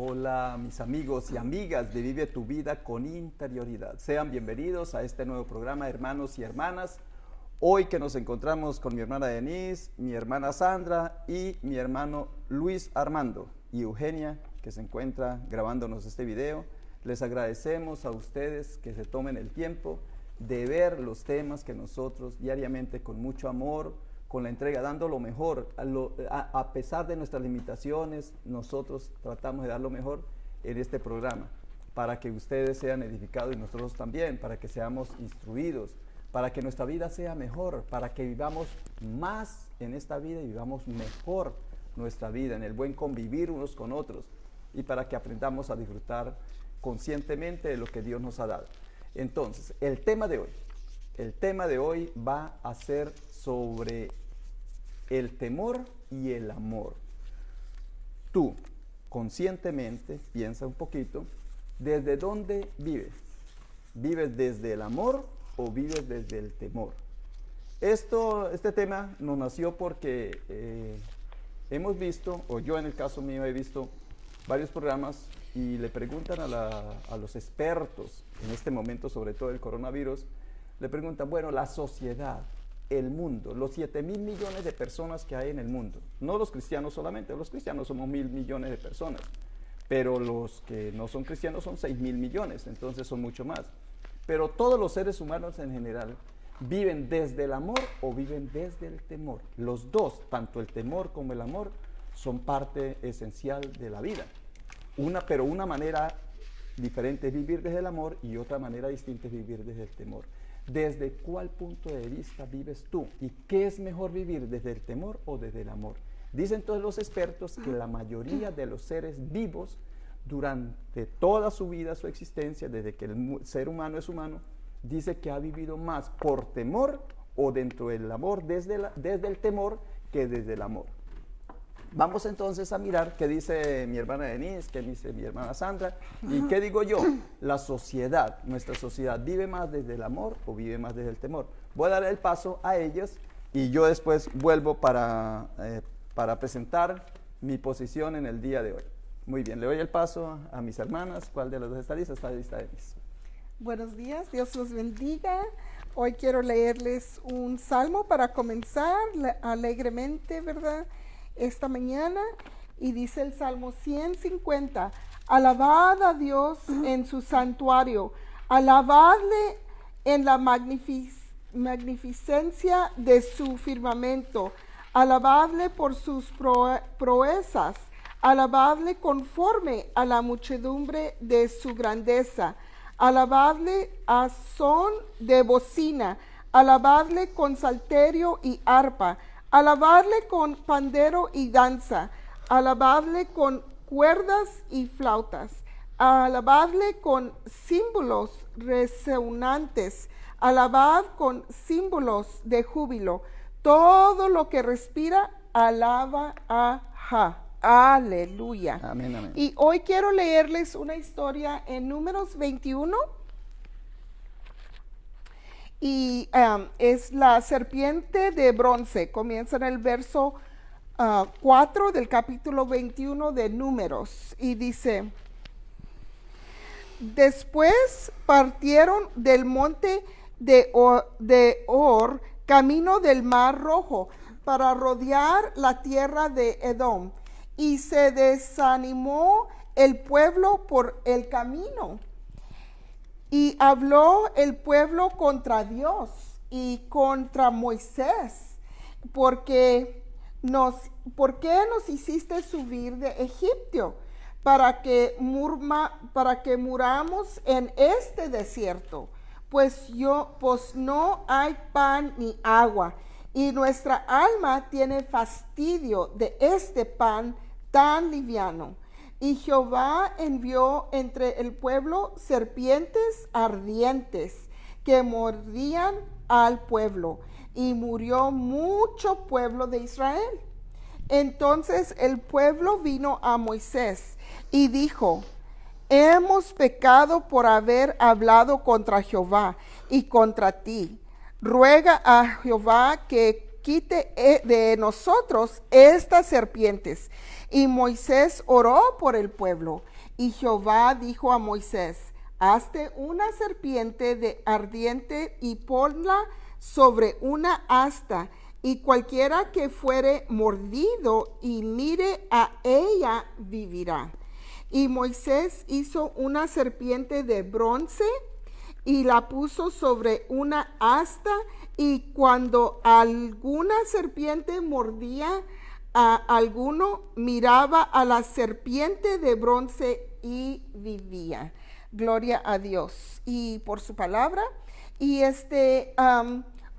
Hola mis amigos y amigas de Vive tu Vida con Interioridad. Sean bienvenidos a este nuevo programa, hermanos y hermanas. Hoy que nos encontramos con mi hermana Denise, mi hermana Sandra y mi hermano Luis Armando y Eugenia, que se encuentra grabándonos este video. Les agradecemos a ustedes que se tomen el tiempo de ver los temas que nosotros diariamente con mucho amor, con la entrega, dando lo mejor, a pesar de nuestras limitaciones, nosotros tratamos de dar lo mejor en este programa, para que ustedes sean edificados y nosotros también, para que seamos instruidos, para que nuestra vida sea mejor, para que vivamos más en esta vida y vivamos mejor nuestra vida, en el buen convivir unos con otros, y para que aprendamos a disfrutar conscientemente de lo que Dios nos ha dado. Entonces, el tema de hoy va a ser sobre el temor y el amor. Tú, conscientemente, piensa un poquito, ¿desde dónde vives? ¿Vives desde el amor o vives desde el temor? Este tema nos nació porque hemos visto, o yo en el caso mío he visto varios programas y le preguntan a los expertos, en este momento sobre todo el coronavirus, le preguntan, bueno, la sociedad, el mundo, los 7.000 millones de personas que hay en el mundo, no los cristianos solamente, los cristianos somos 1.000 millones de personas, pero los que no son cristianos son 6.000 millones, entonces son mucho más. Pero todos los seres humanos en general viven desde el amor o viven desde el temor. Los dos, tanto el temor como el amor, son parte esencial de la vida. Pero una manera diferente es vivir desde el amor y otra manera distinta es vivir desde el temor. ¿Desde cuál punto de vista vives tú? ¿Y qué es mejor vivir, desde el temor o desde el amor? Dicen todos los expertos que la mayoría de los seres vivos, durante toda su vida, su existencia, desde que el ser humano es humano, dice que ha vivido más por temor o dentro del amor, desde el temor, que desde el amor. Vamos entonces a mirar qué dice mi hermana Denise, qué dice mi hermana Sandra y qué digo yo. La sociedad, nuestra sociedad, ¿vive más desde el amor o vive más desde el temor? Voy a dar el paso a ellas y yo después vuelvo para presentar mi posición en el día de hoy. Muy bien, le doy el paso a mis hermanas. ¿Cuál de las dos está lista? Está lista Denise. Buenos días, Dios los bendiga. Hoy quiero leerles un salmo para comenzar alegremente, ¿verdad? Esta mañana, y dice el Salmo 150, alabad a Dios en su santuario, alabadle en la magnificencia de su firmamento, alabadle por sus proezas, alabadle conforme a la muchedumbre de su grandeza, alabadle a son de bocina, alabadle con salterio y arpa, alabadle con pandero y danza, alabadle con cuerdas y flautas, alabadle con símbolos resonantes, alabad con símbolos de júbilo. Todo lo que respira, alaba a Jah. Aleluya. Amén, amén. Y hoy quiero leerles una historia en Números 21. Y es la serpiente de bronce. Comienza en el verso 4 del capítulo 21 de Números. Y dice, después partieron del monte de Or, camino del Mar Rojo, para rodear la tierra de Edom. Y se desanimó el pueblo por el camino. Y habló el pueblo contra Dios y contra Moisés, ¿por qué nos hiciste subir de Egipto para que muramos en este desierto? Pues no hay pan ni agua, y nuestra alma tiene fastidio de este pan tan liviano. Y Jehová envió entre el pueblo serpientes ardientes que mordían al pueblo, y murió mucho pueblo de Israel. Entonces el pueblo vino a Moisés y dijo, hemos pecado por haber hablado contra Jehová y contra ti. Ruega a Jehová que quite de nosotros estas serpientes. Y Moisés oró por el pueblo. Y Jehová dijo a Moisés, hazte una serpiente de ardiente y ponla sobre una asta, y cualquiera que fuere mordido y mire a ella vivirá. Y Moisés hizo una serpiente de bronce y la puso sobre una asta, y cuando alguna serpiente mordía a alguno, miraba a la serpiente de bronce y vivía. Gloria a Dios y por su palabra. Y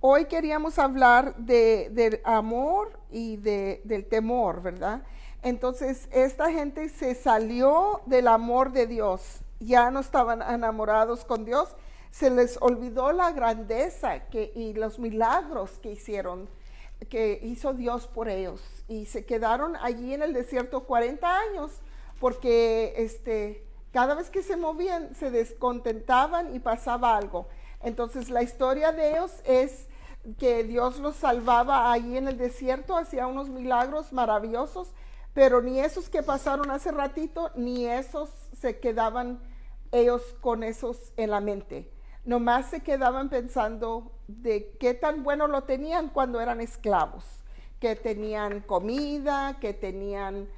hoy queríamos hablar del amor y del temor, ¿verdad? Entonces, esta gente se salió del amor de Dios. Ya no estaban enamorados con Dios. Se les olvidó la grandeza y los milagros que hizo Dios por ellos. Y se quedaron allí en el desierto 40 años porque cada vez que se movían se descontentaban y pasaba algo. Entonces la historia de ellos es que Dios los salvaba allí en el desierto, hacía unos milagros maravillosos, pero ni esos que pasaron hace ratito, ni esos se quedaban ellos con esos en la mente. Nomás se quedaban pensando de qué tan bueno lo tenían cuando eran esclavos, que tenían comida, que tenían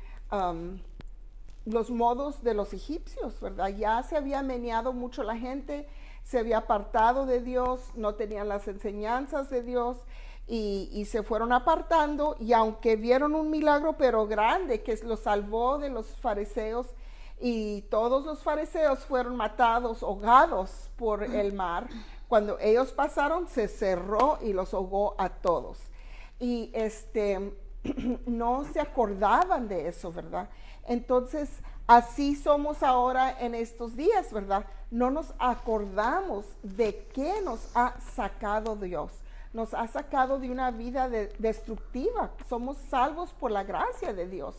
los modos de los egipcios, ¿verdad? Ya se había meneado mucho la gente, se había apartado de Dios, no tenían las enseñanzas de Dios y se fueron apartando, y aunque vieron un milagro pero grande que los salvó de los fariseos, y todos los fariseos fueron matados, ahogados por el mar, cuando ellos pasaron se cerró y los ahogó a todos. Y no se acordaban de eso, ¿verdad? Entonces, así somos ahora en estos días, ¿verdad? No nos acordamos de qué nos ha sacado Dios. Nos ha sacado de una vida destructiva. Somos salvos por la gracia de Dios.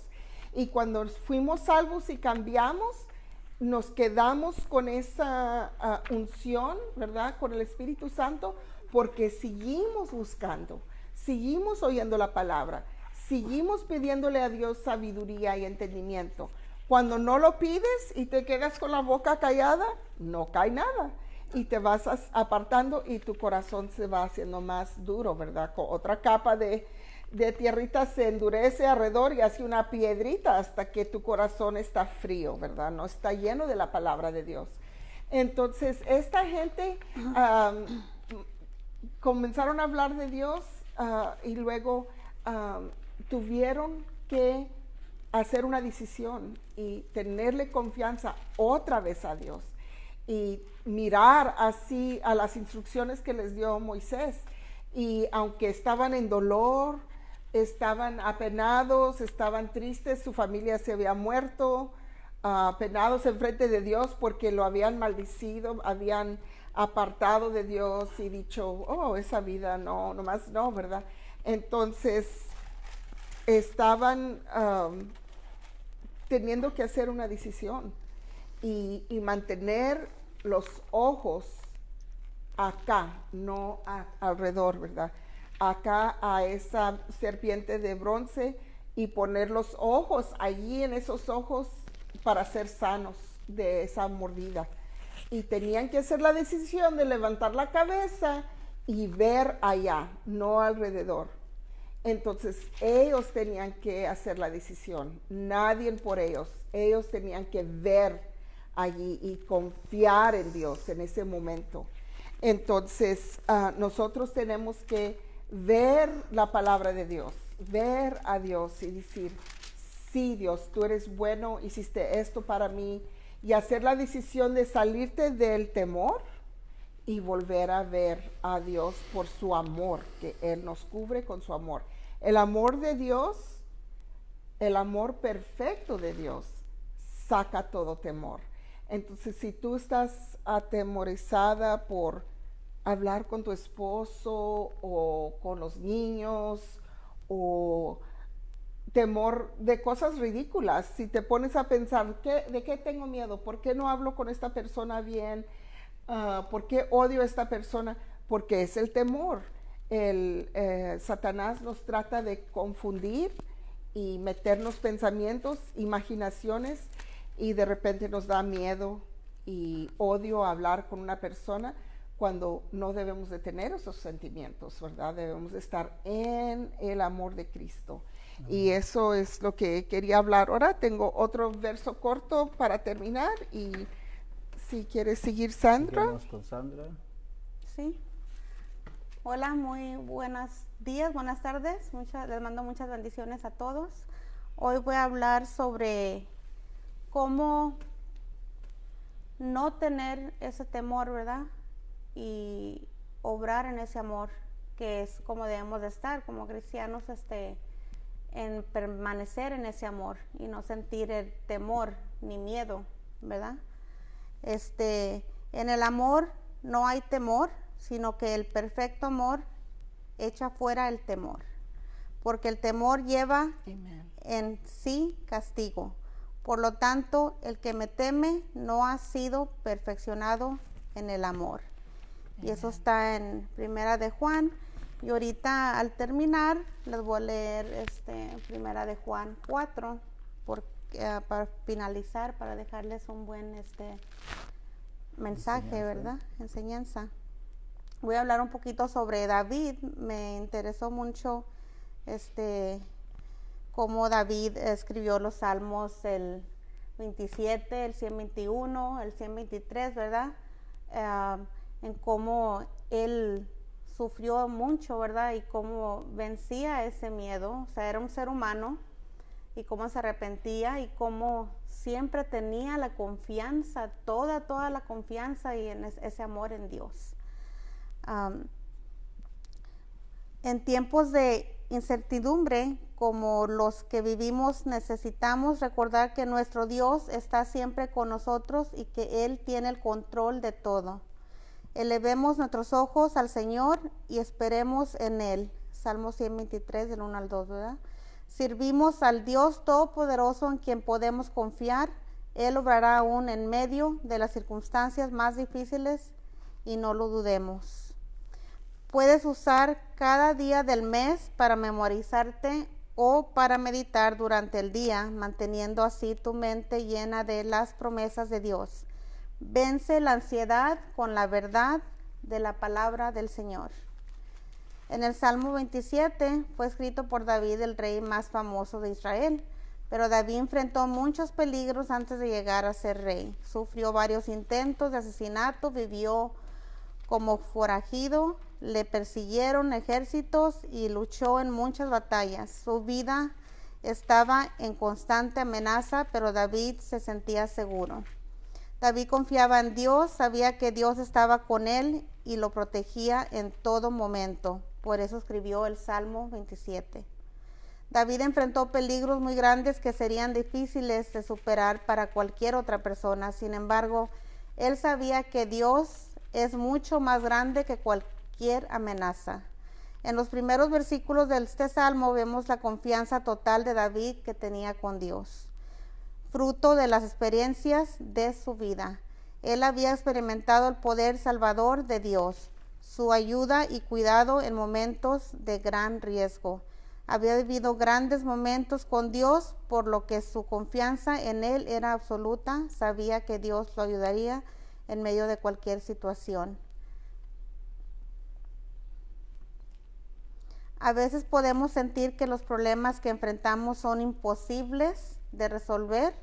Y cuando fuimos salvos y cambiamos, nos quedamos con esa unción, ¿verdad? Con el Espíritu Santo, porque seguimos buscando, seguimos oyendo la palabra, seguimos pidiéndole a Dios sabiduría y entendimiento. Cuando no lo pides y te quedas con la boca callada, no cae nada. Y te vas apartando y tu corazón se va haciendo más duro, ¿verdad? Con otra capa de tierrita se endurece alrededor y hace una piedrita hasta que tu corazón está frío, ¿verdad? No está lleno de la palabra de Dios. Entonces, esta gente comenzaron a hablar de Dios y luego tuvieron que hacer una decisión y tenerle confianza otra vez a Dios y mirar así a las instrucciones que les dio Moisés. Y aunque estaban en dolor, estaban apenados, estaban tristes, su familia se había muerto, apenados enfrente de Dios porque lo habían maldecido, habían apartado de Dios y dicho, oh, esa vida no, nomás no, ¿verdad? Entonces estaban teniendo que hacer una decisión y mantener los ojos acá, no alrededor, ¿verdad? Acá a esa serpiente de bronce y poner los ojos allí en esos ojos para ser sanos de esa mordida. Y tenían que hacer la decisión de levantar la cabeza y ver allá, no alrededor. Entonces ellos tenían que hacer la decisión, nadie por ellos. Ellos tenían que ver allí y confiar en Dios en ese momento. Entonces nosotros tenemos que ver la palabra de Dios, ver a Dios y decir, sí, Dios, tú eres bueno, hiciste esto para mí, y hacer la decisión de salirte del temor y volver a ver a Dios por su amor, que Él nos cubre con su amor. El amor de Dios, el amor perfecto de Dios, saca todo temor. Entonces, si tú estás atemorizada por hablar con tu esposo o con los niños, o temor de cosas ridículas, si te pones a pensar, ¿de qué tengo miedo? ¿Por qué no hablo con esta persona bien? ¿Por qué odio a esta persona? Porque es el temor. Satanás nos trata de confundir y meternos pensamientos, imaginaciones, y de repente nos da miedo y odio a hablar con una persona cuando no debemos de tener esos sentimientos, ¿verdad? Debemos de estar en el amor de Cristo. Y eso es lo que quería hablar. Ahora tengo otro verso corto para terminar y si quieres seguir, Sandra. Seguimos con Sandra. Sí. Hola, muy buenos días, buenas tardes. Les mando muchas bendiciones a todos. Hoy voy a hablar sobre cómo no tener ese temor, ¿verdad? Y obrar en ese amor, que es como debemos de estar como cristianos, en permanecer en ese amor y no sentir el temor ni miedo, ¿verdad? En el amor no hay temor, sino que el perfecto amor echa fuera el temor, porque el temor lleva en sí castigo. Por lo tanto, el que me teme no ha sido perfeccionado en el amor. Y eso está en Primera de Juan. Y ahorita al terminar les voy a leer Primera de Juan 4 para finalizar, para dejarles un buen mensaje, ¿verdad? Enseñanza. Voy a hablar un poquito sobre David. Me interesó mucho cómo David escribió los salmos, el 27, el 121, el 123, ¿verdad? En cómo él sufrió mucho, ¿verdad? Y cómo vencía ese miedo. O sea, era un ser humano, y cómo se arrepentía y cómo siempre tenía la confianza, toda la confianza y en ese amor en Dios. En tiempos de incertidumbre como los que vivimos, necesitamos recordar que nuestro Dios está siempre con nosotros y que Él tiene el control de todo. Elevemos nuestros ojos al Señor y esperemos en Él. Salmo 123, del 1 al 2, ¿verdad? Sirvimos al Dios Todopoderoso en quien podemos confiar. Él obrará aún en medio de las circunstancias más difíciles y no lo dudemos. Puedes usar cada día del mes para memorizarte o para meditar durante el día, manteniendo así tu mente llena de las promesas de Dios. Vence la ansiedad con la verdad de la palabra del Señor. En el Salmo 27 fue escrito por David, el rey más famoso de Israel, pero David enfrentó muchos peligros antes de llegar a ser rey. Sufrió varios intentos de asesinato, vivió como forajido, le persiguieron ejércitos y luchó en muchas batallas. Su vida estaba en constante amenaza, pero David se sentía seguro. David confiaba en Dios, sabía que Dios estaba con él y lo protegía en todo momento. Por eso escribió el Salmo 27. David enfrentó peligros muy grandes que serían difíciles de superar para cualquier otra persona. Sin embargo, él sabía que Dios es mucho más grande que cualquier amenaza. En los primeros versículos de este salmo vemos la confianza total de David que tenía con Dios, fruto de las experiencias de su vida. Él había experimentado el poder salvador de Dios, su ayuda y cuidado en momentos de gran riesgo. Había vivido grandes momentos con Dios, por lo que su confianza en Él era absoluta. Sabía que Dios lo ayudaría en medio de cualquier situación. A veces podemos sentir que los problemas que enfrentamos son imposibles de resolver.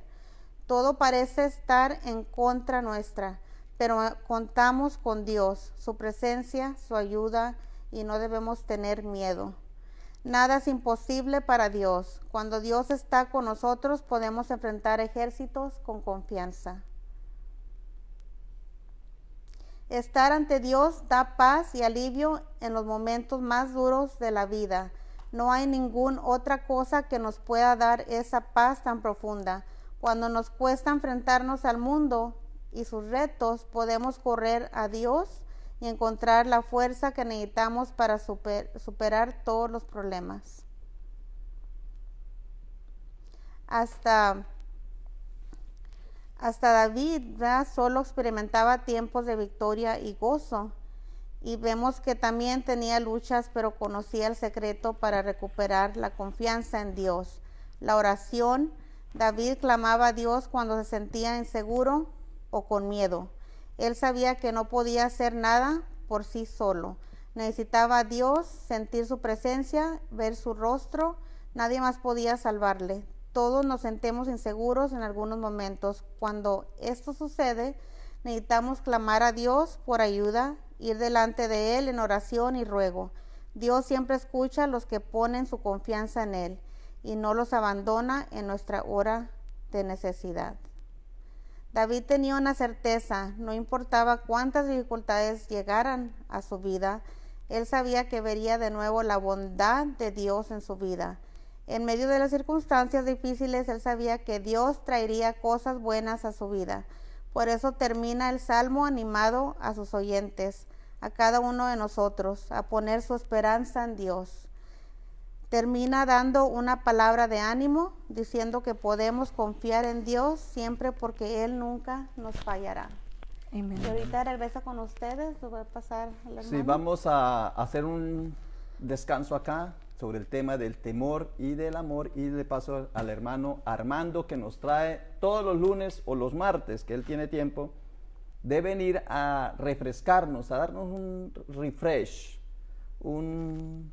Todo parece estar en contra nuestra, pero contamos con Dios, su presencia, su ayuda, y no debemos tener miedo. Nada es imposible para Dios. Cuando Dios está con nosotros, podemos enfrentar ejércitos con confianza. Estar ante Dios da paz y alivio en los momentos más duros de la vida. No hay ninguna otra cosa que nos pueda dar esa paz tan profunda. Cuando nos cuesta enfrentarnos al mundo y sus retos, podemos correr a Dios y encontrar la fuerza que necesitamos para superar todos los problemas. Hasta David, ¿verdad?, solo experimentaba tiempos de victoria y gozo. Y vemos que también tenía luchas, pero conocía el secreto para recuperar la confianza en Dios. La oración, David clamaba a Dios cuando se sentía inseguro o con miedo. Él sabía que no podía hacer nada por sí solo. Necesitaba a Dios, sentir su presencia, ver su rostro. Nadie más podía salvarle. Todos nos sentimos inseguros en algunos momentos. Cuando esto sucede, necesitamos clamar a Dios por ayuda, ir delante de Él en oración y ruego. Dios siempre escucha a los que ponen su confianza en Él y no los abandona en nuestra hora de necesidad. David tenía una certeza, no importaba cuántas dificultades llegaran a su vida, él sabía que vería de nuevo la bondad de Dios en su vida. En medio de las circunstancias difíciles, él sabía que Dios traería cosas buenas a su vida. Por eso termina el Salmo animado a sus oyentes, a cada uno de nosotros, a poner su esperanza en Dios. Termina dando una palabra de ánimo, diciendo que podemos confiar en Dios siempre porque Él nunca nos fallará. Amén. Y ahorita regreso con ustedes, lo voy a pasar al hermano. Sí, vamos a hacer un descanso acá sobre el tema del temor y del amor, y de paso al hermano Armando, que nos trae todos los lunes o los martes, que él tiene tiempo, de venir a refrescarnos, a darnos un refresh, un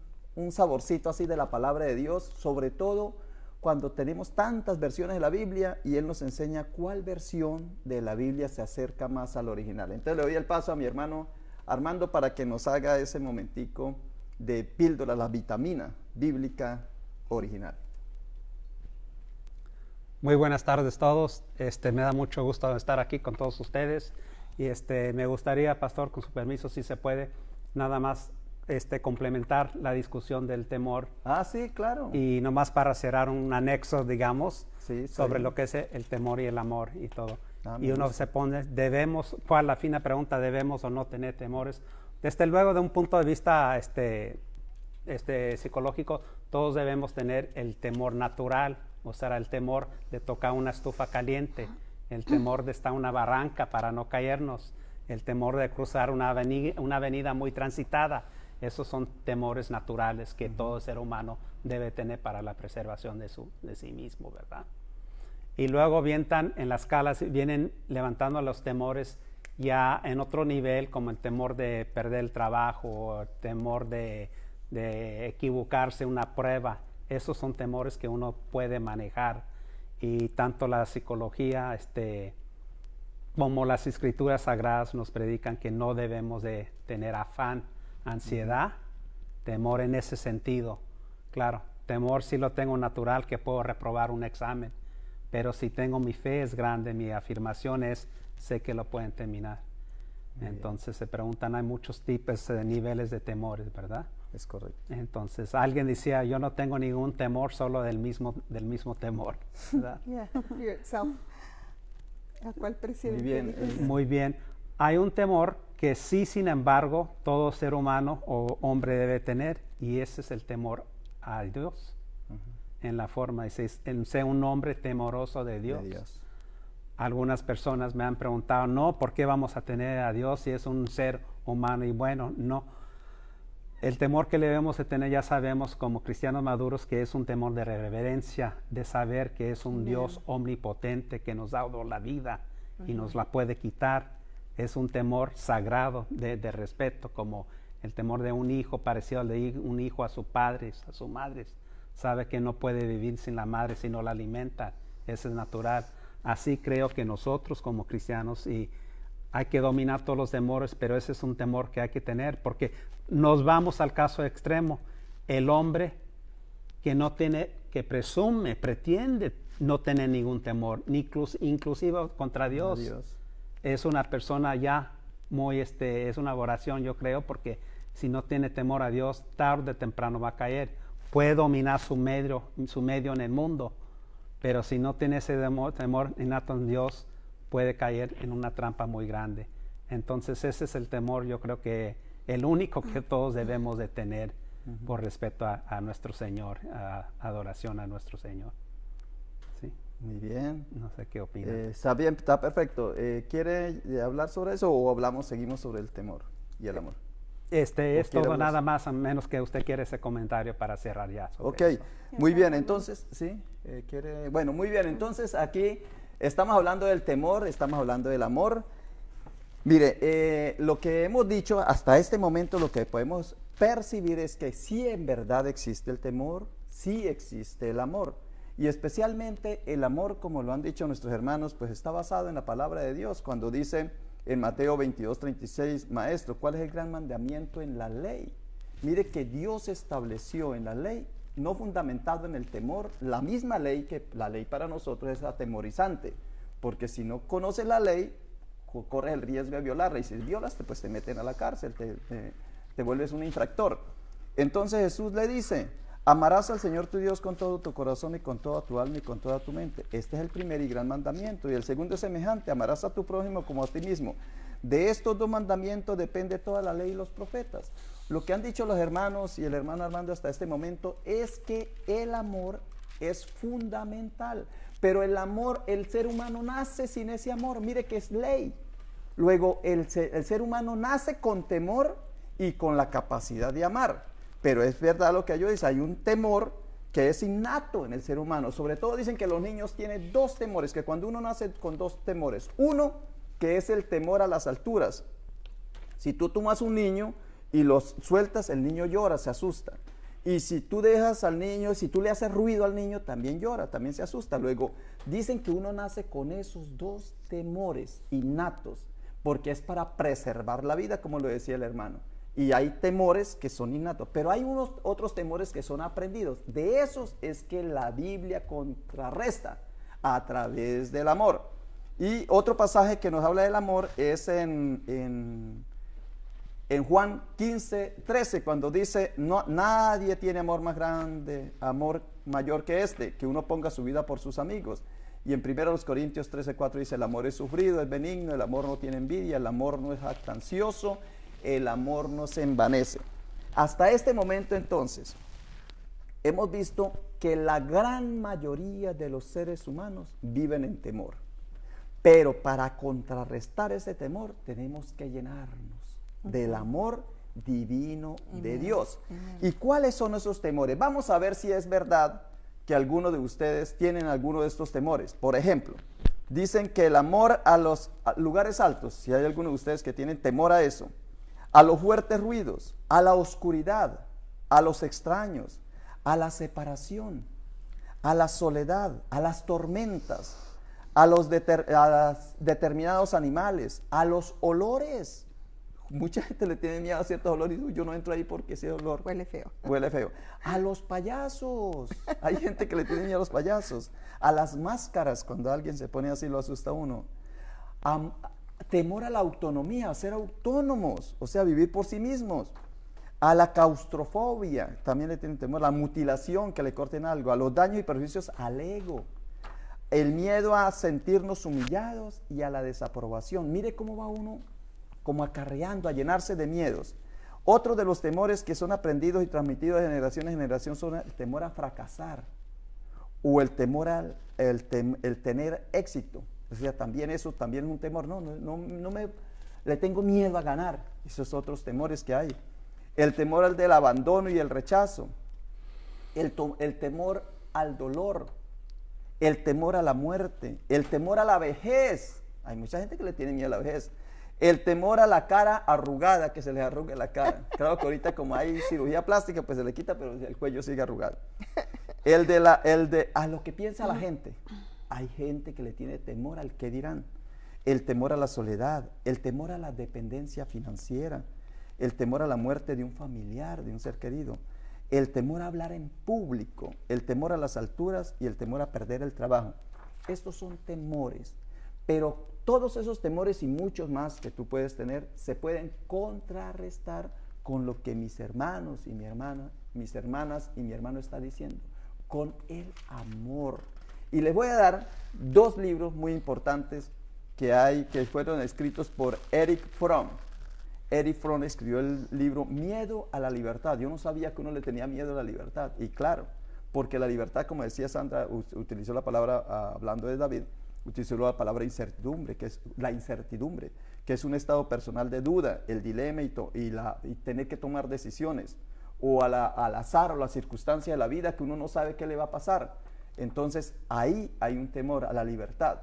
saborcito así de la palabra de Dios, sobre todo cuando tenemos tantas versiones de la Biblia y él nos enseña cuál versión de la Biblia se acerca más al original. Entonces le doy el paso a mi hermano Armando para que nos haga ese momentico de píldora, la vitamina bíblica original. Muy buenas tardes todos. Me da mucho gusto estar aquí con todos ustedes y me gustaría, pastor, con su permiso, si se puede, nada más complementar la discusión del temor. Ah, sí, claro. Y nomás para cerrar un anexo, digamos, Sí, sobre sí. lo que es el temor y el amor y todo. Ah, me Y uno gusta. se pone, ¿cuál la fina pregunta? ¿Debemos o no tener temores? Desde luego, de un punto de vista psicológico, todos debemos tener el temor natural, o sea, el temor de tocar una estufa caliente, el temor de estar en una barranca para no caernos, el temor de cruzar una avenida muy transitada. Esos son temores naturales que todo ser humano debe tener para la preservación de sí mismo, ¿verdad? Y luego vienen levantando los temores ya en otro nivel, como el temor de perder el trabajo, o el temor de equivocarse en una prueba. Esos son temores que uno puede manejar, y tanto la psicología como las escrituras sagradas nos predican que no debemos de tener afán, ansiedad, temor en ese sentido. Claro, temor sí lo tengo natural, que puedo reprobar un examen, pero si tengo mi fe es grande, mi afirmación es, sé que lo pueden terminar. Entonces se preguntan, hay muchos tipos de niveles de temores, ¿verdad? Es correcto. Entonces alguien decía, yo no tengo ningún temor, solo del mismo temor, ¿verdad? Yeah, fear itself. ¿A cuál presidente? Muy bien. dices? Muy bien. Hay un temor que sí, sin embargo, todo ser humano o hombre debe tener, y ese es el temor a Dios. En la forma de ser un hombre temoroso de Dios. De Dios. Algunas personas me han preguntado, no, ¿por qué vamos a tener a Dios si es un ser humano? Y bueno, no. El temor que debemos de tener, ya sabemos como cristianos maduros, que es un temor de reverencia, de saber que es un Dios omnipotente que nos ha dado la vida y nos la puede quitar. Es un temor sagrado de respeto, como el temor de un hijo, parecido al de un hijo a sus padres, a sus madres. Sabe que no puede vivir sin la madre si no la alimenta. Eso es natural. Así creo que nosotros como cristianos, y hay que dominar todos los temores, pero ese es un temor que hay que tener, porque nos vamos al caso extremo. El hombre que no tiene, que pretende no tener ningún temor, ni inclusive contra Dios. Es una persona ya muy, es una aberración, yo creo, porque si no tiene temor a Dios, tarde o temprano va a caer. Puede dominar su medio en el mundo, pero si no tiene ese temor innato en Dios, puede caer en una trampa muy grande. Entonces ese es el temor, yo creo que el único que todos debemos de tener por respeto a nuestro Señor, a adoración a nuestro Señor. Sí. Muy bien. No sé qué opinan. Está bien, está perfecto. ¿Quiere hablar sobre eso o seguimos sobre el temor y el amor? Es quiere todo hablar? nada más, a menos que usted quiera ese comentario para cerrar ya. sobre Ok, eso. muy bien, entonces, ¿sí? Bueno, muy bien, entonces aquí estamos hablando del temor, estamos hablando del amor. Mire, lo que hemos dicho hasta este momento, lo que podemos percibir es que sí en verdad existe el temor, sí existe el amor. Y especialmente el amor, como lo han dicho nuestros hermanos, pues está basado en la palabra de Dios. Cuando dice en Mateo 22:36, Maestro, ¿cuál es el gran mandamiento en la ley? Mire que Dios estableció en la ley, no fundamentado en el temor, la misma ley que la ley para nosotros es atemorizante. Porque si no conoces la ley, corres el riesgo de violarla, y si violas, pues te meten a la cárcel, te vuelves un infractor. Entonces Jesús le dice, amarás al Señor tu Dios con todo tu corazón y con toda tu alma y con toda tu mente. Este es el primer y gran mandamiento. Y el segundo es semejante, amarás a tu prójimo como a ti mismo. De estos dos mandamientos depende toda la ley y los profetas. Lo que han dicho los hermanos y el hermano Armando hasta este momento es que el amor es fundamental. Pero el amor, el ser humano nace sin ese amor. Mire que es ley. Luego, el ser humano nace con temor y con la capacidad de amar. Pero es verdad lo que ellos dicen, hay un temor que es innato en el ser humano. Sobre todo dicen que los niños tienen dos temores, que cuando uno nace con dos temores. Uno, que es el temor a las alturas. Si tú tomas un niño y los sueltas, el niño llora, se asusta. Y si tú dejas al niño, si tú le haces ruido al niño, también llora, también se asusta. Luego, dicen que uno nace con esos dos temores innatos, porque es para preservar la vida, como lo decía el hermano. Y hay temores que son innatos, pero hay unos otros temores que son aprendidos. De esos es que la Biblia contrarresta a través del amor. Y otro pasaje que nos habla del amor es en Juan 15:13, cuando dice, no, nadie tiene amor más grande, amor mayor que este, que uno ponga su vida por sus amigos. Y en 1 Corintios 13:4 dice, el amor es sufrido, es benigno, el amor no tiene envidia, el amor no es jactancioso, el amor no se envanece. Hasta este momento entonces, hemos visto que la gran mayoría de los seres humanos viven en temor. Pero para contrarrestar ese temor tenemos que llenarnos del amor divino de Dios. ¿Y cuáles son esos temores? Vamos a ver si es verdad que algunos de ustedes tienen alguno de estos temores. Por ejemplo, dicen que el amor a los lugares altos, si hay alguno de ustedes que tienen temor a eso, a los fuertes ruidos, a la oscuridad, a los extraños, a la separación, a la soledad, a las tormentas, a los determinados animales, a los olores. Mucha gente le tiene miedo a ciertos olores y yo no entro ahí porque ese olor Huele feo. huele feo. A los payasos. Hay gente que le tiene miedo a los payasos. A las máscaras, cuando alguien se pone así lo asusta a uno. Temor a la autonomía, a ser autónomos, o sea, vivir por sí mismos. A la claustrofobia, también le tienen temor. A la mutilación, que le corten algo. A los daños y perjuicios al ego. El miedo a sentirnos humillados y a la desaprobación. Mire cómo va uno como acarreando, a llenarse de miedos. Otro de los temores que son aprendidos y transmitidos de generación en generación son el temor a fracasar o el temor al el tener éxito. O sea, también eso también es un temor. Le tengo miedo a ganar. Esos otros temores que hay. El temor al del abandono y el rechazo. El temor al dolor. El temor a la muerte. El temor a la vejez. Hay mucha gente que le tiene miedo a la vejez. El temor a la cara arrugada, que se les arrugue la cara. Claro que ahorita como hay cirugía plástica, pues se le quita, pero el cuello sigue arrugado. A lo que piensa la gente. Hay gente que le tiene temor al qué dirán. El temor a la soledad, el temor a la dependencia financiera, el temor a la muerte de un familiar, de un ser querido, el temor a hablar en público, el temor a las alturas y el temor a perder el trabajo. Estos son temores, pero todos esos temores y muchos más que tú puedes tener se pueden contrarrestar con lo que mis hermanos y mis hermanas y mi hermano está diciendo, con el amor. Y les voy a dar dos libros muy importantes que fueron escritos por Erich Fromm. Erich Fromm escribió el libro Miedo a la libertad. Yo no sabía que uno le tenía miedo a la libertad. Y claro, porque la libertad, como decía Sandra, utilizó la palabra hablando de David, utilizó la palabra incertidumbre, que es la incertidumbre, que es un estado personal de duda, el dilema y tener que tomar decisiones, o al azar o la circunstancia de la vida que uno no sabe qué le va a pasar. Entonces ahí hay un temor a la libertad,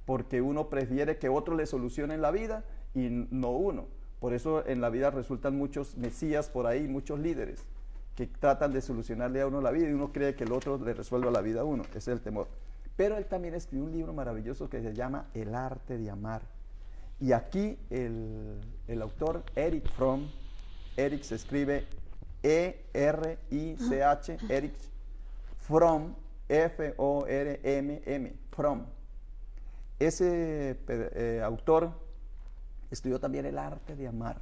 porque uno prefiere que otro le solucione la vida y no uno. Por eso en la vida resultan muchos mesías por ahí, muchos líderes que tratan de solucionarle a uno la vida y uno cree que el otro le resuelva la vida a uno. Ese es el temor. Pero él también escribió un libro maravilloso que se llama El arte de amar. Y aquí el autor Erich Fromm, Erich se escribe E-R-I-C-H, Erich Fromm, F-O-R-M-M, Fromm. Ese autor estudió también el arte de amar.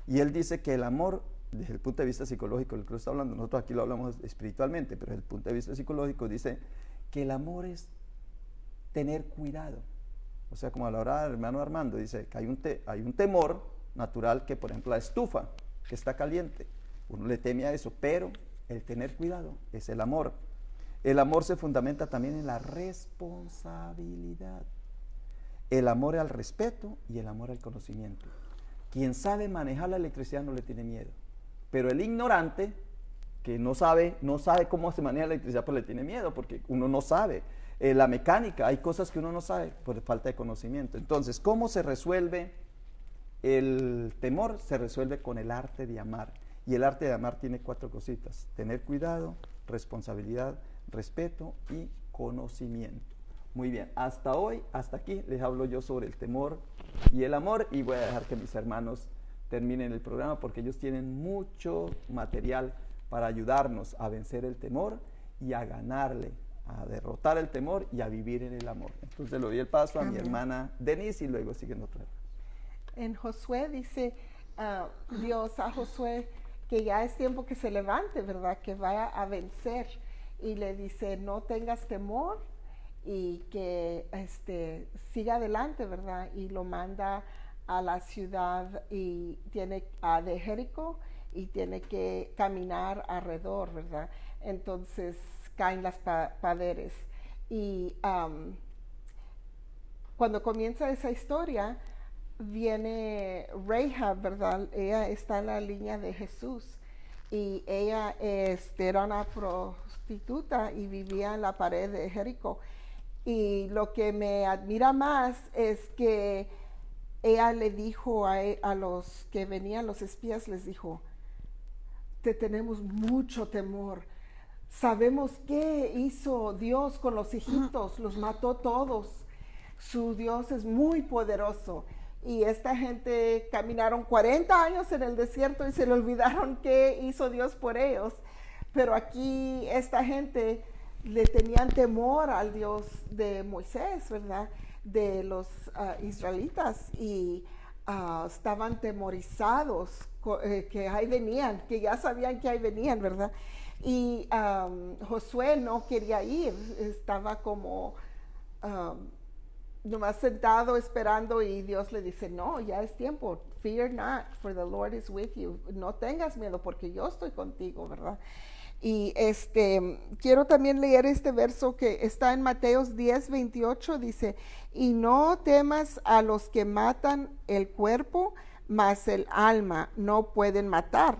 Y él dice que el amor, desde el punto de vista psicológico, el que lo está hablando, nosotros aquí lo hablamos espiritualmente, pero desde el punto de vista psicológico dice que el amor es tener cuidado. O sea, como hablaba el hermano Armando, dice que hay un temor natural, que por ejemplo la estufa, que está caliente, uno le teme a eso, pero el tener cuidado es el amor. El amor se fundamenta también en la responsabilidad. El amor al respeto y el amor al conocimiento. Quien sabe manejar la electricidad no le tiene miedo, pero el ignorante, que no sabe cómo se maneja la electricidad, pues le tiene miedo, porque uno no sabe. La mecánica, hay cosas que uno no sabe por falta de conocimiento. Entonces, ¿cómo se resuelve el temor? Se resuelve con el arte de amar. Y el arte de amar tiene 4 cositas: tener cuidado, responsabilidad, respeto y conocimiento. Muy bien, hasta aquí les hablo yo sobre el temor y el amor, y voy a dejar que mis hermanos terminen el programa porque ellos tienen mucho material para ayudarnos a vencer el temor y a ganarle, a derrotar el temor y a vivir en el amor. Entonces le doy el paso a mi hermana Denise y luego siguen otra. En Josué dice Dios a Josué que ya es tiempo que se levante, ¿verdad? Que vaya a vencer, y le dice no tengas temor y que siga adelante, ¿verdad? Y lo manda a la ciudad de Jericó, y tiene que caminar alrededor, ¿verdad? Entonces caen las paredes. Y cuando comienza esa historia, viene Rahab, ¿verdad? Ella está en la línea de Jesús, y ella era una prostituta y vivía en la pared de Jericó. Y lo que me admira más es que ella le dijo a los que venían, los espías, les dijo: te tenemos mucho temor. Sabemos qué hizo Dios con los egipcios, los mató todos. Su Dios es muy poderoso. Y esta gente caminaron 40 años en el desierto y se le olvidaron qué hizo Dios por ellos. Pero aquí esta gente le tenían temor al Dios de Moisés, ¿verdad? De los israelitas, y estaban temorizados que ahí venían, que ya sabían que ahí venían, ¿verdad? Y Josué no quería ir, estaba como nomás sentado esperando, y Dios le dice: no, ya es tiempo, fear not, for the Lord is with you, no tengas miedo porque yo estoy contigo, ¿verdad? Y quiero también leer este verso que está en Mateos 10:28, dice: y no temas a los que matan el cuerpo, mas el alma no pueden matar.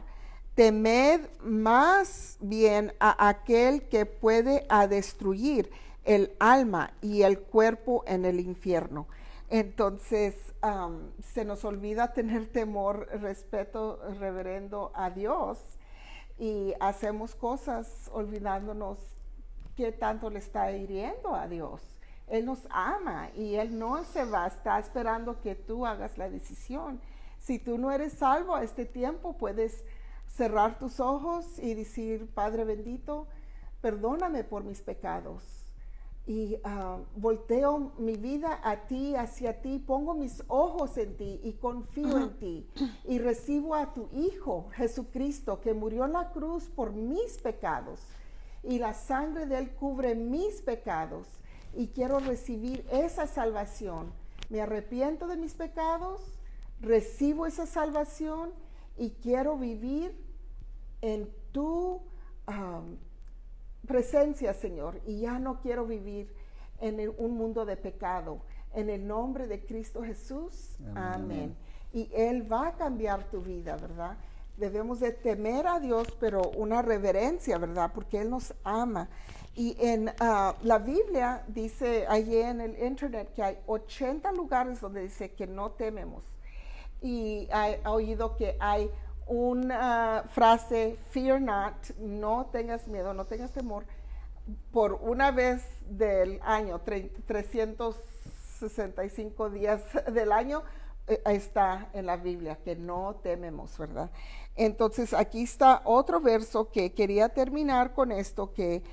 Temed más bien a aquel que puede destruir el alma y el cuerpo en el infierno. Entonces se nos olvida tener temor, respeto, reverendo a Dios, y hacemos cosas olvidándonos qué tanto le está hiriendo a Dios. Él nos ama y Él no se va, está esperando que tú hagas la decisión. Si tú no eres salvo a este tiempo, puedes cerrar tus ojos y decir: Padre bendito, perdóname por mis pecados. Y volteo mi vida a ti, hacia ti, pongo mis ojos en ti y confío en ti, y recibo a tu Hijo Jesucristo, que murió en la cruz por mis pecados, y la sangre de Él cubre mis pecados, y quiero recibir esa salvación. Me arrepiento de mis pecados, recibo esa salvación y quiero vivir en tu presencia, Señor, y ya no quiero vivir en un mundo de pecado. En el nombre de Cristo Jesús, amén. Y Él va a cambiar tu vida, ¿verdad? Debemos de temer a Dios, pero una reverencia, ¿verdad? Porque Él nos ama. Y en la Biblia dice allí en el internet que hay 80 lugares donde dice que no tememos. Y he oído que hay una frase, fear not, no tengas miedo, no tengas temor, por una vez del año, 365 días del año, está en la Biblia, que no tememos, ¿verdad? Entonces aquí está otro verso que quería terminar con esto, que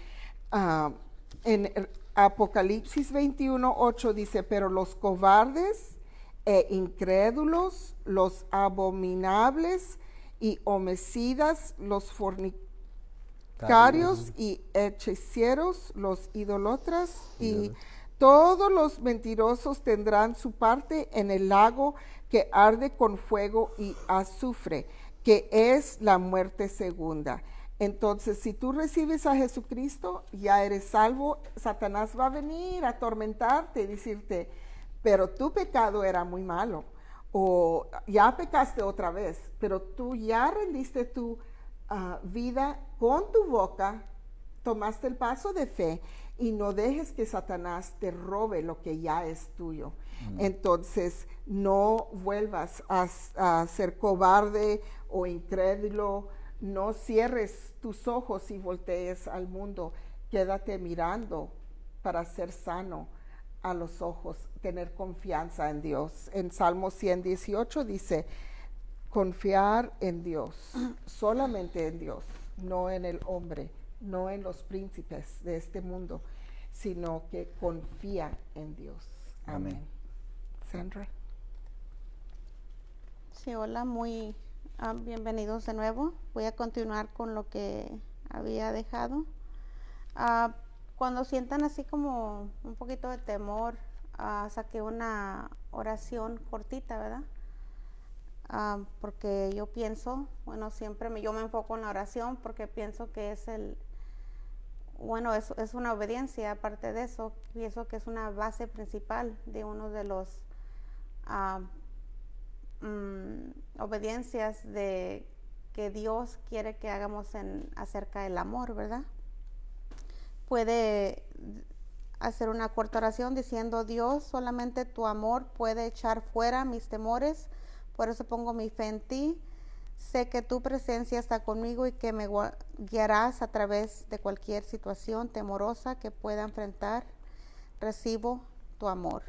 en Apocalipsis 21:8 dice, pero los cobardes e incrédulos, los abominables y homicidas, los fornicarios y hechiceros, los idólatras y todos los mentirosos tendrán su parte en el lago que arde con fuego y azufre, que es la muerte segunda. Entonces, si tú recibes a Jesucristo, ya eres salvo. Satanás va a venir a atormentarte y decirte, pero tu pecado era muy malo, o ya pecaste otra vez, pero tú ya rendiste tu vida con tu boca, tomaste el paso de fe y no dejes que Satanás te robe lo que ya es tuyo. Entonces, no vuelvas a ser cobarde o incrédulo. No cierres tus ojos y voltees al mundo. Quédate mirando para ser sano a los ojos, tener confianza en Dios. En Salmo 118 dice, confiar en Dios, solamente en Dios, no en el hombre, no en los príncipes de este mundo, sino que confía en Dios. Amén. Sandra. Sí, hola, muy bienvenidos de nuevo. Voy a continuar con lo que había dejado. Cuando sientan así como un poquito de temor, saqué una oración cortita, ¿verdad? Porque yo pienso, bueno, siempre yo me enfoco en la oración porque pienso que es es una obediencia. Aparte de eso, pienso que es una base principal de uno de los obediencias de que Dios quiere que hagamos acerca del amor, ¿verdad? Puede hacer una corta oración diciendo, Dios, solamente tu amor puede echar fuera mis temores, por eso pongo mi fe en ti. Sé que tu presencia está conmigo y que me guiarás a través de cualquier situación temorosa que pueda enfrentar. Recibo tu amor.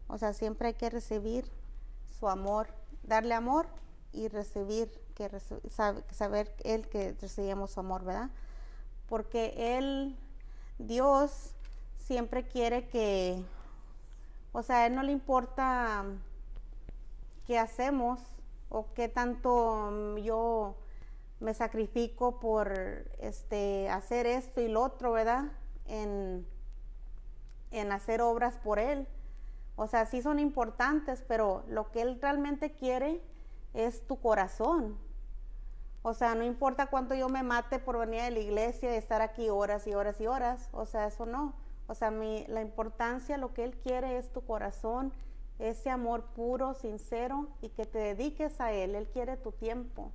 O sea, siempre hay que recibir su amor, darle amor y recibir, saber Él que recibimos su amor, ¿verdad? Porque Dios siempre quiere que, o sea, a Él no le importa qué hacemos o qué tanto yo me sacrifico por hacer esto y lo otro, ¿verdad? En hacer obras por Él. O sea, sí son importantes, pero lo que Él realmente quiere es tu corazón. O sea, no importa cuánto yo me mate por venir a la iglesia y estar aquí horas y horas y horas. O sea, eso no. O sea, la importancia, lo que Él quiere es tu corazón, ese amor puro, sincero y que te dediques a Él. Él quiere tu tiempo,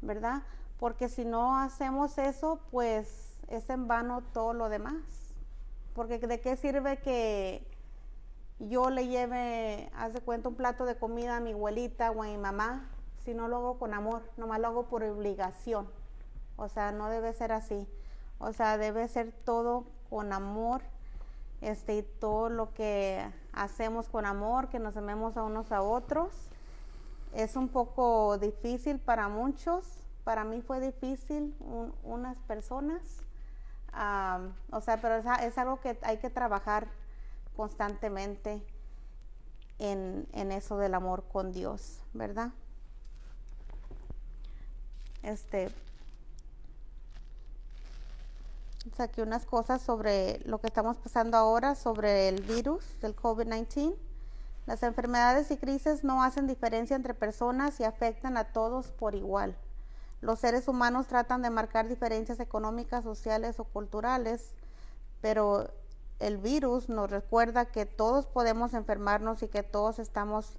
¿verdad? Porque si no hacemos eso, pues es en vano todo lo demás. Porque ¿de qué sirve que yo le lleve, haz de cuenta, un plato de comida a mi abuelita o a mi mamá, si no lo hago con amor? Nomás lo hago por obligación. O sea, no debe ser así. O sea, debe ser todo con amor, y todo lo que hacemos con amor, que nos amemos a unos a otros. Es un poco difícil para muchos. Para mí fue difícil unas personas. O sea, pero es algo que hay que trabajar constantemente en eso del amor con Dios, ¿verdad? Saqué unas cosas sobre lo que estamos pasando ahora, sobre el virus del COVID-19. Las enfermedades y crisis no hacen diferencia entre personas y afectan a todos por igual. Los seres humanos tratan de marcar diferencias económicas, sociales o culturales, pero el virus nos recuerda que todos podemos enfermarnos y que todos estamos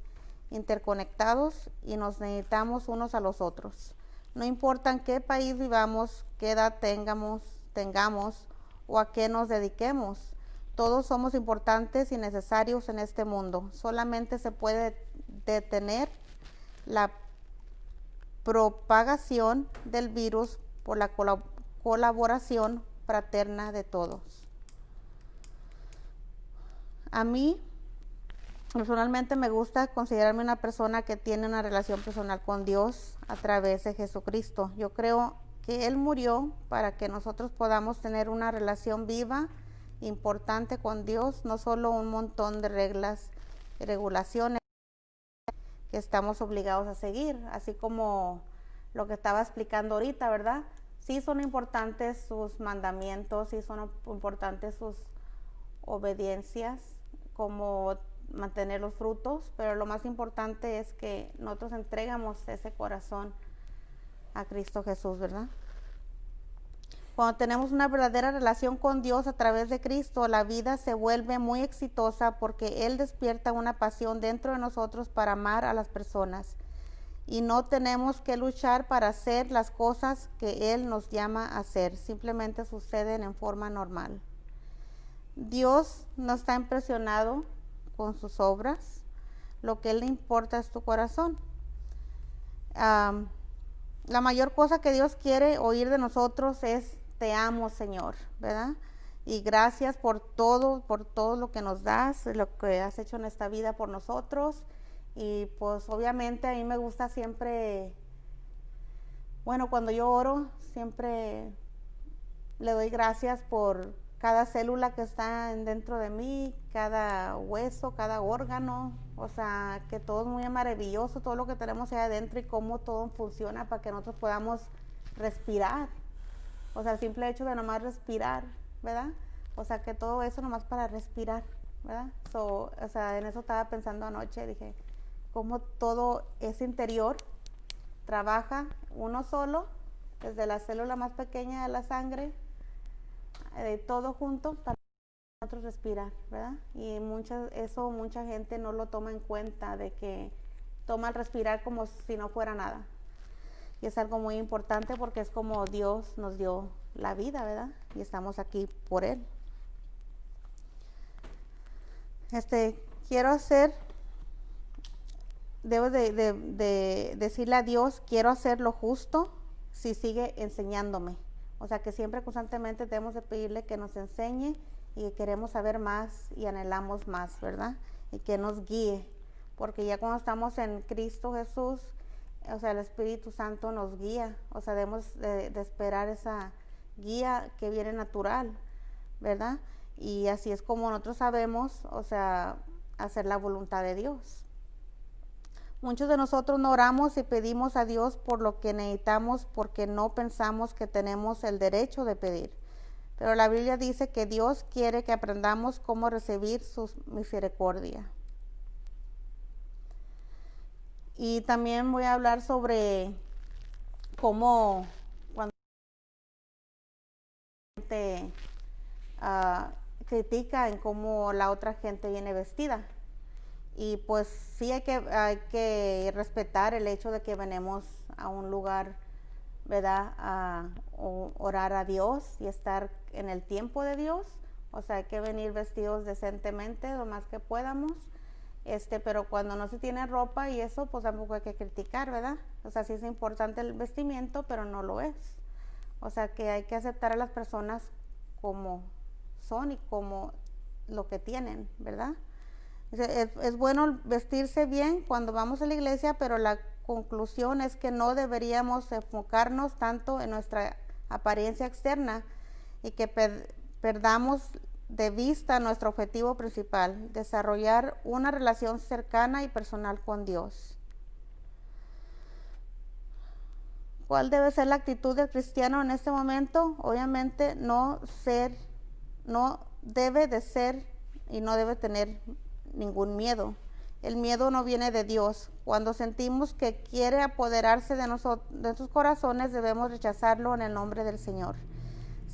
interconectados y nos necesitamos unos a los otros. No importa en qué país vivamos, qué edad tengamos o a qué nos dediquemos. Todos somos importantes y necesarios en este mundo. Solamente se puede detener la propagación del virus por la colaboración fraterna de todos. A mí, personalmente, me gusta considerarme una persona que tiene una relación personal con Dios a través de Jesucristo. Yo creo que Él murió para que nosotros podamos tener una relación viva, importante con Dios, no solo un montón de reglas y regulaciones que estamos obligados a seguir, así como lo que estaba explicando ahorita, ¿verdad? Sí son importantes sus mandamientos, sí son importantes sus obediencias, como mantener los frutos, pero lo más importante es que nosotros entregamos ese corazón a Cristo Jesús, ¿verdad? Cuando tenemos una verdadera relación con Dios a través de Cristo, la vida se vuelve muy exitosa porque Él despierta una pasión dentro de nosotros para amar a las personas. Y no tenemos que luchar para hacer las cosas que Él nos llama a hacer, simplemente suceden en forma normal. Dios no está impresionado con sus obras, lo que Él le importa es tu corazón. La mayor cosa que Dios quiere oír de nosotros es: te amo, Señor, ¿verdad? Y gracias por todo lo que nos das, lo que has hecho en esta vida por nosotros. Y pues obviamente a mí me gusta siempre, bueno, cuando yo oro, siempre le doy gracias por cada célula que está dentro de mí, cada hueso, cada órgano, o sea, que todo es muy maravilloso, todo lo que tenemos ahí adentro y cómo todo funciona para que nosotros podamos respirar. O sea, el simple hecho de nomás respirar, ¿verdad? O sea, que todo eso nomás para respirar, ¿verdad? O sea, en eso estaba pensando anoche, dije, cómo todo ese interior trabaja uno solo, desde la célula más pequeña de la sangre, todo junto para nosotros respirar, ¿verdad? Y mucha gente no lo toma en cuenta, de que toma el respirar como si no fuera nada. Y es algo muy importante porque es como Dios nos dio la vida, ¿verdad? Y estamos aquí por Él. Debo de decirle a Dios, quiero hacer lo justo si sigue enseñándome. O sea, que siempre constantemente debemos de pedirle que nos enseñe y que queremos saber más y anhelamos más, ¿verdad? Y que nos guíe, porque ya cuando estamos en Cristo Jesús, o sea, el Espíritu Santo nos guía, o sea, debemos de esperar esa guía que viene natural, ¿verdad? Y así es como nosotros sabemos, o sea, hacer la voluntad de Dios. Muchos de nosotros no oramos y pedimos a Dios por lo que necesitamos porque no pensamos que tenemos el derecho de pedir. Pero la Biblia dice que Dios quiere que aprendamos cómo recibir su misericordia. Y también voy a hablar sobre cómo cuando la gente critica en cómo la otra gente viene vestida. Y pues sí hay que respetar el hecho de que venimos a un lugar, ¿verdad?, a orar a Dios y estar en el tiempo de Dios. O sea, hay que venir vestidos decentemente lo más que podamos. Pero cuando no se tiene ropa y eso, pues tampoco hay que criticar, ¿verdad? O sea, sí es importante el vestimiento, pero no lo es. O sea, que hay que aceptar a las personas como son y como lo que tienen, ¿verdad? Es bueno vestirse bien cuando vamos a la iglesia, pero la conclusión es que no deberíamos enfocarnos tanto en nuestra apariencia externa y que perdamos de vista nuestro objetivo principal, desarrollar una relación cercana y personal con Dios. ¿Cuál debe ser la actitud del cristiano en este momento? Obviamente no debe de ser y no debe tener ningún miedo. El miedo no viene de Dios. Cuando sentimos que quiere apoderarse de nuestros corazones, debemos rechazarlo en el nombre del Señor.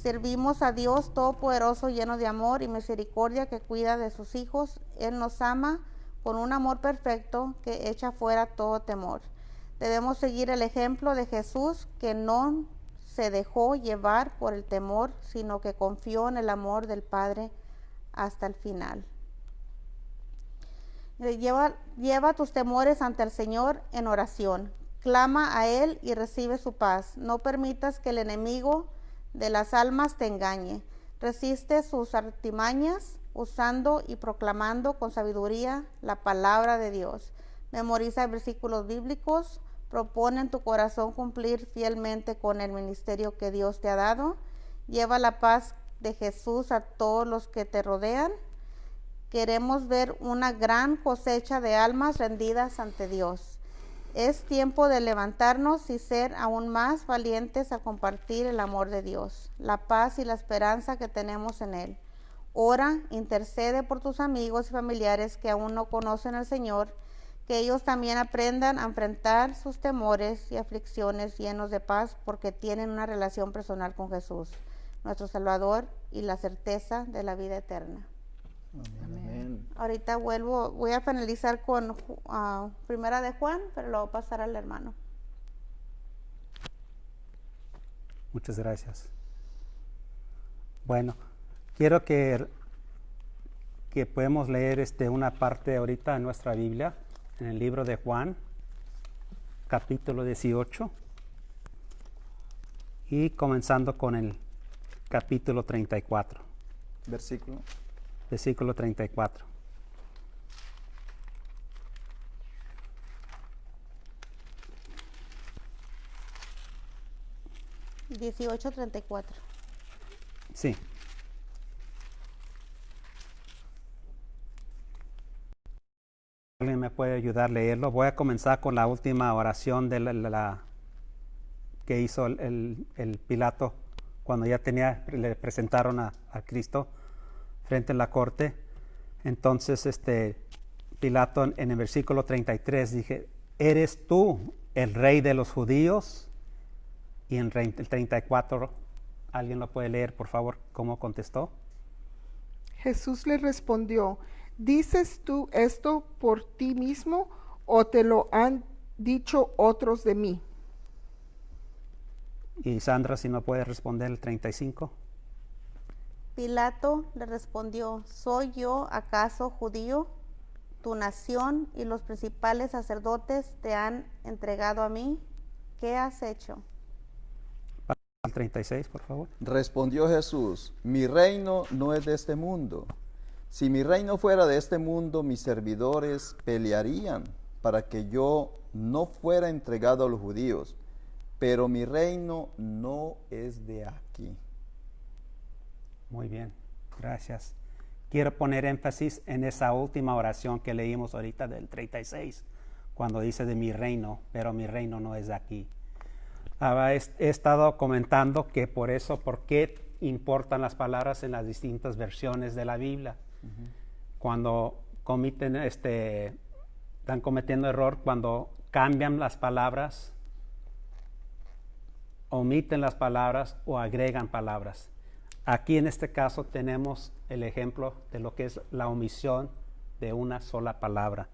servimos a Dios Todopoderoso, lleno de amor y misericordia, que cuida de sus hijos. Él nos ama con un amor perfecto que echa fuera todo temor. Debemos seguir el ejemplo de Jesús, que no se dejó llevar por el temor, sino que confió en el amor del Padre hasta el final. Lleva tus temores ante el Señor en oración. Clama a Él y recibe su paz. No permitas que el enemigo de las almas te engañe. Resiste sus artimañas usando y proclamando con sabiduría la palabra de Dios. Memoriza versículos bíblicos. Propone en tu corazón cumplir fielmente con el ministerio que Dios te ha dado. Lleva la paz de Jesús a todos los que te rodean. Queremos ver una gran cosecha de almas rendidas ante Dios. Es tiempo de levantarnos y ser aún más valientes al compartir el amor de Dios, la paz y la esperanza que tenemos en Él. Ora, intercede por tus amigos y familiares que aún no conocen al Señor, que ellos también aprendan a enfrentar sus temores y aflicciones llenos de paz, porque tienen una relación personal con Jesús, nuestro Salvador, y la certeza de la vida eterna. Amén. Ahorita voy a finalizar con Primera de Juan, pero lo voy a pasar al hermano. Muchas gracias. Bueno, quiero que podemos leer una parte ahorita en nuestra Biblia, en el libro de Juan, capítulo 18, y comenzando con el capítulo 34. Versículo 34. $18:34. Sí. ¿Alguien me puede ayudar a leerlo? Voy a comenzar con la última oración de que hizo el Pilato cuando ya le presentaron a Cristo frente a la corte. Entonces Pilato en el versículo 33 dije: ¿eres tú el rey de los judíos? Y en el 34, ¿alguien lo puede leer, por favor, cómo contestó? Jesús le respondió: ¿dices tú esto por ti mismo o te lo han dicho otros de mí? Y Sandra, si no puede responder el 35. Pilato le respondió: ¿soy yo acaso judío? Tu nación y los principales sacerdotes te han entregado a mí. ¿Qué has hecho? Al 36, por favor. Respondió Jesús: mi reino no es de este mundo. Si mi reino fuera de este mundo, mis servidores pelearían para que yo no fuera entregado a los judíos, pero mi reino no es de aquí. Muy bien, gracias. Quiero poner énfasis en esa última oración que leímos ahorita del 36, cuando dice de mi reino, pero mi reino no es de aquí. He estado comentando que por qué importan las palabras en las distintas versiones de la Biblia. Cuando están cometiendo error cuando cambian las palabras, omiten las palabras o agregan palabras. Aquí en este caso tenemos el ejemplo de lo que es la omisión de una sola palabra.